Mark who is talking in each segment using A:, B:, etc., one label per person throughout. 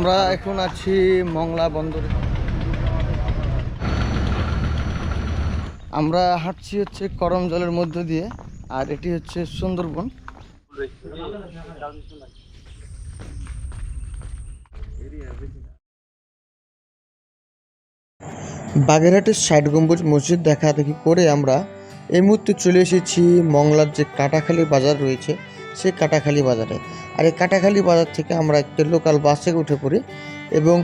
A: আমরা এখন আছি মংলা বন্দরে। আমরা হাঁটছি হচ্ছে করমজলের মধ্য দিয়ে, আর এটি হচ্ছে সুন্দরবন। বাগেরহাটের ষাট গম্বুজ মসজিদ দেখা দেখি করে আমরা এই মুহূর্তে চলে এসেছি মংলার যে কাটাখালী বাজার রয়েছে সেই কাটাখালী বাজারে। আর এই কাটাখালী বাজার থেকে আমরা একটা লোকাল বাসে উঠে পড়ি এবং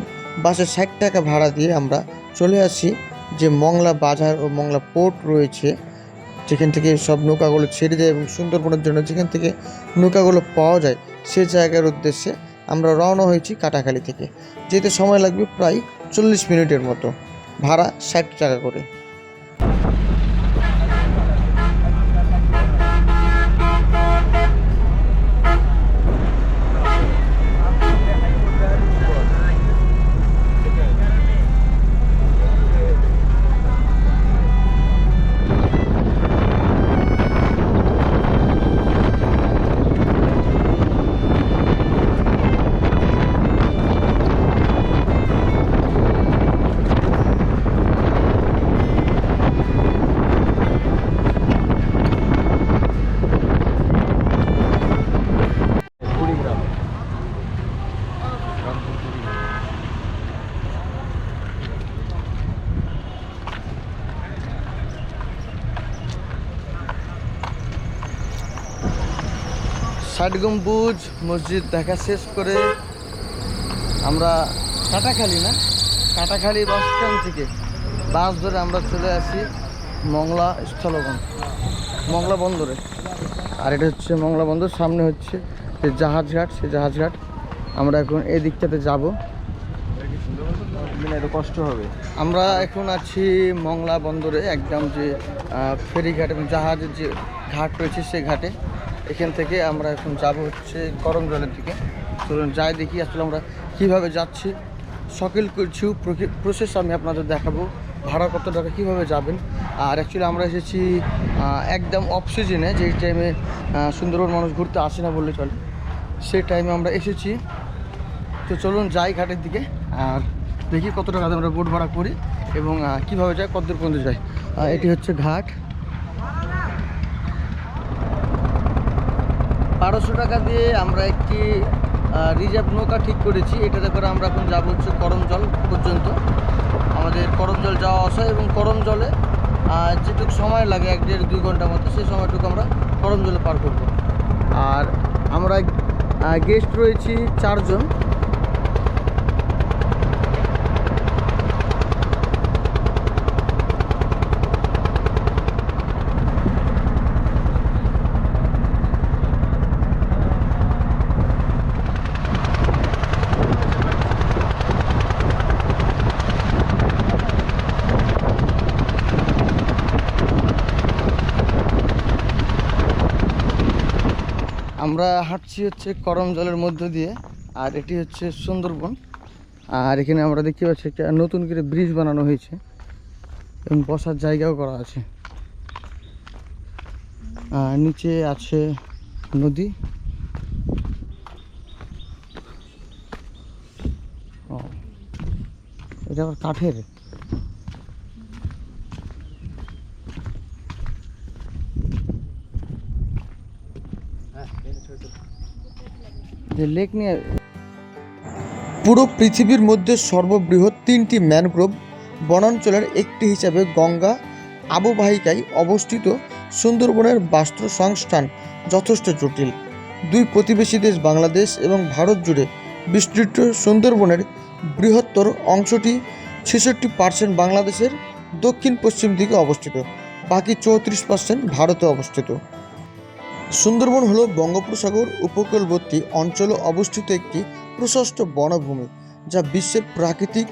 A: বাসে 60 টাকা ভাড়া দিয়ে আমরা চলে আসি যে মংলা বাজার ও মংলা পোর্ট রয়েছে, যেখান থেকে সব নৌকাগুলো ছেড়ে যায় এবং সুন্দরবনের জন্য যেখান থেকে নৌকাগুলো পাওয়া যায় সেই জায়গার উদ্দেশ্যে আমরা রওনা হয়েছি কাটাখালী থেকে। যেতে সময় লাগবে প্রায় 40 মিনিটের মতো, ভাড়া 60 টাকা করে। ষাট গম্বুজ মসজিদ দেখা শেষ করে আমরা কাটাখালী বাস স্ট্যান্ড থেকে বাস ধরে আমরা চলে আসি মংলা মংলা বন্দরে। আর এটা হচ্ছে মংলা বন্দর, সামনে হচ্ছে যে জাহাজঘাট, সেই জাহাজঘাট। আমরা এখন এই দিকটাতে যাব, কষ্ট হবে। আমরা এখন আছি মংলা বন্দরে, একদম যে ফেরিঘাট এবং জাহাজের যে ঘাট রয়েছে সেই ঘাটে। এখান থেকে আমরা এখন যাব হচ্ছে করমজলের দিকে। চলুন যাই দেখি আসলে আমরা কীভাবে যাচ্ছি, সকল কিছু প্রসেস আমি আপনাদের দেখাবো, ভাড়া কত টাকা, কীভাবে যাবেন। আর অ্যাকচুয়ালি আমরা এসেছি একদম অফ সিজনে, যেই টাইমে সুন্দরবন মানুষ ঘুরতে আসে না বললে চলে, সেই টাইমে আমরা এসেছি। তো চলুন যাই ঘাটের দিকে আর দেখি কত টাকা আমরা বোট ভাড়া করি এবং কীভাবে যাই, কতদূর পর্যন্ত যাই। এটি হচ্ছে ঘাট। 1200 টাকা দিয়ে আমরা একটি রিজার্ভ নৌকা ঠিক করেছি। এটাতে করে আমরা এখন যাবো হচ্ছে করমজল পর্যন্ত। আমাদের করমজল যাওয়া আসা এবং করমজলে যেটুকু সময় লাগে 1-1.5-2 ঘন্টা মতো, সেই সময়টুকু আমরা করমজলে পার করব। আর আমরা গেস্ট রয়েছি 4 জন। আমরা হাঁটছি হচ্ছে করমজলের মধ্য দিয়ে, আর এটি হচ্ছে সুন্দরবন। আর এখানে আমরা দেখতে পাচ্ছি একটা নতুন করে ব্রিজ বানানো হয়েছে এবং বসার জায়গাও করা আছে। নিচে আছে নদী। ও, এটা আবার কাঠের। লেক নিয়ে পুরো পৃথিবীর মধ্যে সর্ববৃহৎ 3টি ম্যানগ্রোভ বনাঞ্চলের একটি হিসাবে গঙ্গা অববাহিকায় অবস্থিত সুন্দরবনের বাস্তুসংস্থান যথেষ্ট জটিল। 2 প্রতিবেশী দেশ বাংলাদেশ এবং ভারত জুড়ে বিস্তৃত সুন্দরবনের বৃহত্তর অংশটি 66% বাংলাদেশের দক্ষিণ পশ্চিম দিকে অবস্থিত, বাকি 34% ভারতে অবস্থিত। সুন্দরবন হল বঙ্গোপসাগর উপকূলবর্তী অঞ্চলে অবস্থিত একটি প্রশস্ত বনভূমি, যা বিশ্বের প্রাকৃতিক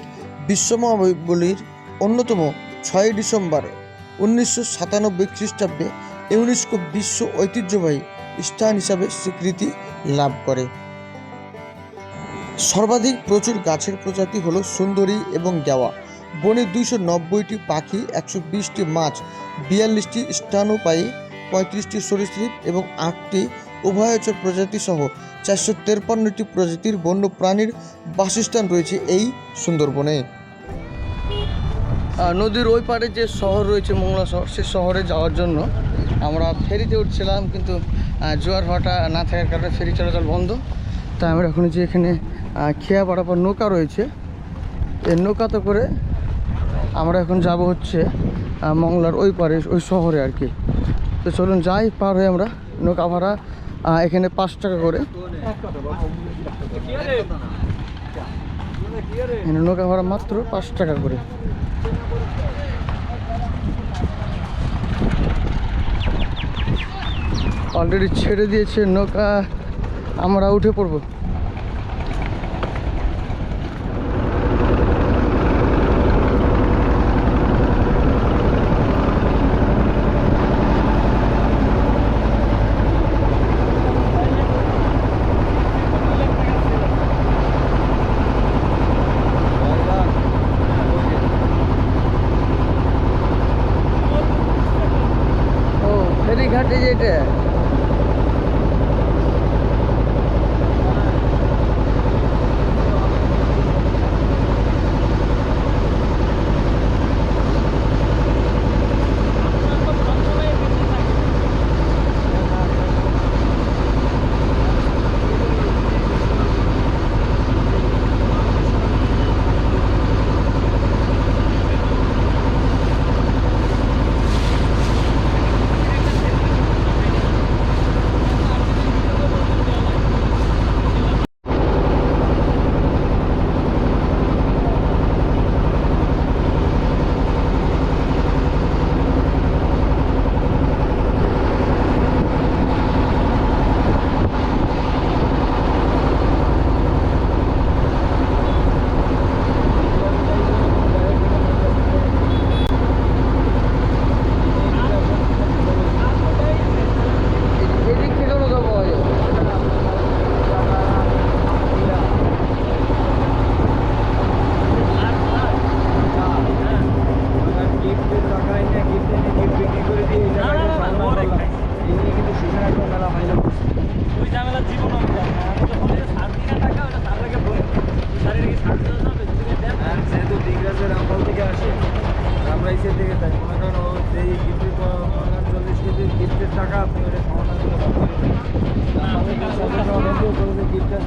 A: বিস্ময়াবলীর অন্যতম। 6 ডিসেম্বর 1997 খ্রিস্টাব্দে ইউনেস্কো বিশ্ব ঐতিহ্যবাহী স্থান হিসাবে স্বীকৃতি লাভ করে। সর্বাধিক প্রচুর গাছের প্রজাতি হলো সুন্দরী এবং গেওয়া। বনে 290টি পাখি, 120টি মাছ, 42টি স্তন্যপায়ী, 35টি সরীসৃপ এবং 8টি উভয়চর প্রজাতি সহ 453টি প্রজাতির বন্যপ্রাণীর বাসস্থান রয়েছে এই সুন্দরবনে। নদীর ওই পারে যে শহর রয়েছে মংলা শহর, সে শহরে যাওয়ার জন্য আমরা ফেরিতে উঠছিলাম, কিন্তু জোয়ার ভাটা না থাকার কারণে ফেরি চলাচল বন্ধ। তাই আমরা এখন যে এখানে খেয়া পাড়াপার নৌকা রয়েছে, এই নৌকাতে করে আমরা এখন যাব হচ্ছে মংলার ওই পারে, ওই শহরে আর কি। তো চলুন যাই, পার হয়ে আমরা। নৌকা ভাড়া এখানে 5 টাকা করে, এখানে নৌকা ভাড়া মাত্র 5 টাকা করে। অলরেডি ছেড়ে দিয়েছে নৌকা, আমরা উঠে পড়বো। ও ফেরিঘাটে যেটা, এদিক থেকে নৌকা পাওয়া যায়।
B: আমরা এসে থেকে যাই মনে করেন ও যেই গিফটের 40 কেজি গিফটের টাকা আপনি ওটা সমাধান করে গিফটের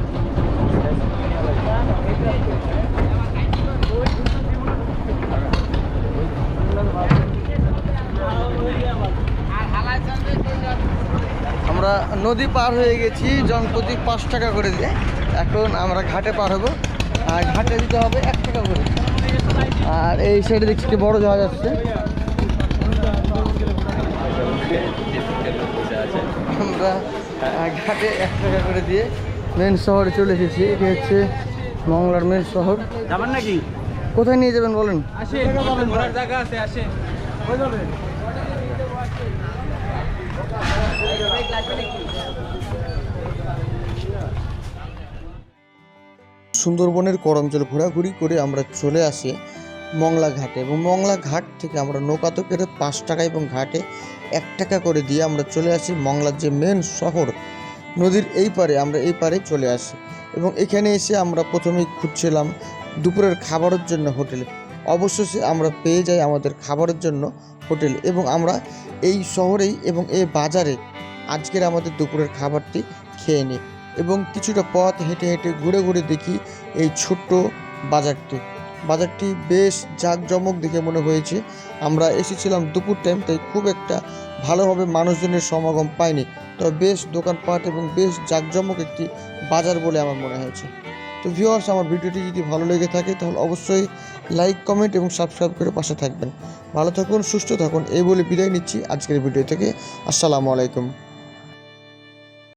A: আমরা নদী পার হয়ে গেছি, জনপ্রতি 5 টাকা করে দিয়ে। এখন আমরা ঘাটে পার হবো, আর ঘাটে দিতে হবে 1 টাকা করে। আর এই সাইডে দেখছি কি বড় জাহাজ আসছে। আমরা ঘাটে 1 টাকা করে দিয়ে মেন শহরে চলে এসেছি। এটি হচ্ছে মংলার মেন শহর।
B: যাবেন নাকি?
A: কোথায় নিয়ে যাবেন বলেন?
B: আসে জায়গা আছে, আসে ওই যাবে।
A: সুন্দরবনের করমজল ঘোরাঘুরি করে আমরা চলে আসি মংলা ঘাটে, এবং মংলা ঘাট থেকে আমরা নৌকাতে করে 5 টাকা এবং ঘাটে 1 টাকা করে দিয়ে আমরা চলে আসি মংলার যে মেন শহর নদীর এই পারে। আমরা এই পারে চলে আসি এবং এখানে এসে আমরা প্রথমেই খুঁজছিলাম দুপুরের খাবারের জন্য হোটেল। অবশেষে আমরা পেয়ে যাই আমাদের খাবারের জন্য হোটেল, এবং আমরা এই শহরেই এবং এই বাজারে আজকের আমাদের দুপুরের খাবারটি খেয়ে নিই। এবং কিছুটা পথ হেঁটে হেঁটে ঘুরে ঘুরে দেখি এই ছোট্ট বাজারটি বেশ জাঁকজমক দেখে মনে হয়েছে। আমরা এসেছিলাম দুপুর টাইম, তাই খুব একটা ভালোভাবে মানুষজনের সমাগম পাইনি, তবে বেশ দোকানপাট এবং বেশ জাঁকজমক একটি বাজার বলে আমার মনে হয়েছে। তো ভিউয়ার্স, আমার ভিডিওটি যদি ভালো লেগে থাকে তাহলে অবশ্যই লাইক, কমেন্ট এবং সাবস্ক্রাইব করে পাশে থাকবেন। ভালো থাকুন, সুস্থ থাকুন, এই বলে বিদায় নিচ্ছি আজকের ভিডিও থেকে। আসসালামু আলাইকুম।